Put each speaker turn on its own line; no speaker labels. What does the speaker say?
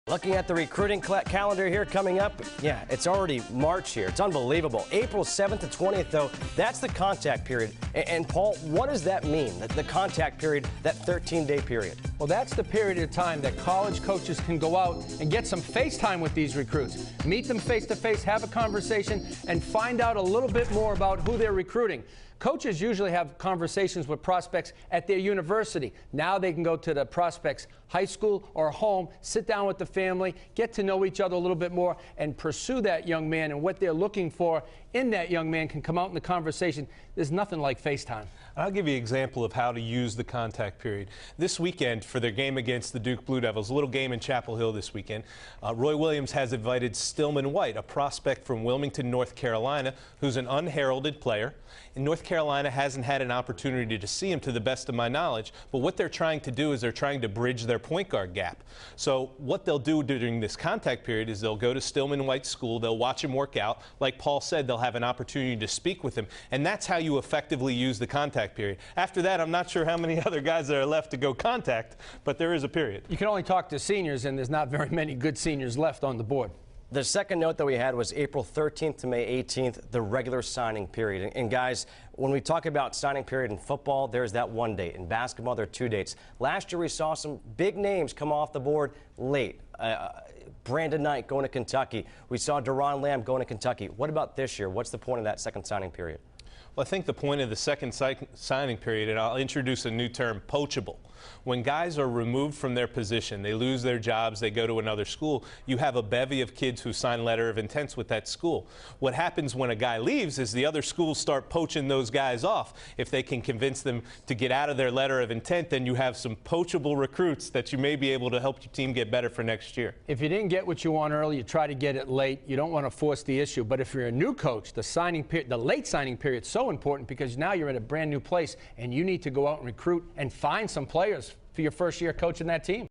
Looking at the recruiting calendar here coming up, yeah, it's already March here. It's unbelievable. April 7th to 20th, though, that's the contact period. And Paul, what does that mean, the contact period, that 13-day period?
Well, that's the period of time that college coaches can go out and get some face time with these recruits. Meet them face-to-face, have a conversation, and find out a little bit more about who they're recruiting. Coaches usually have conversations with prospects at their university. Now they can go to the prospect's high school or home, sit down with the family, get to know each other a little bit more, and pursue that young man, and what they're looking for in that young man can come out in the conversation. There's nothing like FaceTime.
I'll give you an example of how to use the contact period. This weekend, for their game against the Duke Blue Devils, a little game in Chapel Hill this weekend, Roy Williams has invited Stillman White, a prospect from Wilmington, North Carolina, who's an unheralded player. And North Carolina hasn't had an opportunity to see him, to the best of my knowledge. But what they're trying to do is they're trying to bridge their point guard gap. So what they'll do during this contact period is they'll go to Stillman White's school, they'll watch him work out. Like Paul said, they'll have an opportunity to speak with him. And that's how you effectively use the contact period. After that, I'm not sure how many other guys that are left to go contact, but there is a period.
You can only talk to seniors, and there's not very many good seniors left on the board.
The second note that we had was April 13th to May 18th, the regular signing period. And guys, when we talk about signing period in football, there's that one date. In basketball, there are 2 dates. Last year, we saw some big names come off the board late. Brandon Knight going to Kentucky. We saw Deron Lamb going to Kentucky. What about this year? What's the point of that second signing period?
Well, I think the point of the second signing period, and I'll introduce a new term, poachable. When guys are removed from their position, they lose their jobs, they go to another school, you have a bevy of kids who sign letter of intents with that school. What happens when a guy leaves is the other schools start poaching those guys off. If they can convince them to get out of their letter of intent, then you have some poachable recruits that you may be able to help your team get better for next year.
If you didn't get what you want early, you try to get it late. You don't want to force the issue. But if you're a new coach, the late signing period is so important, because now you're in a brand new place and you need to go out and recruit and find some players for your first year coaching that team.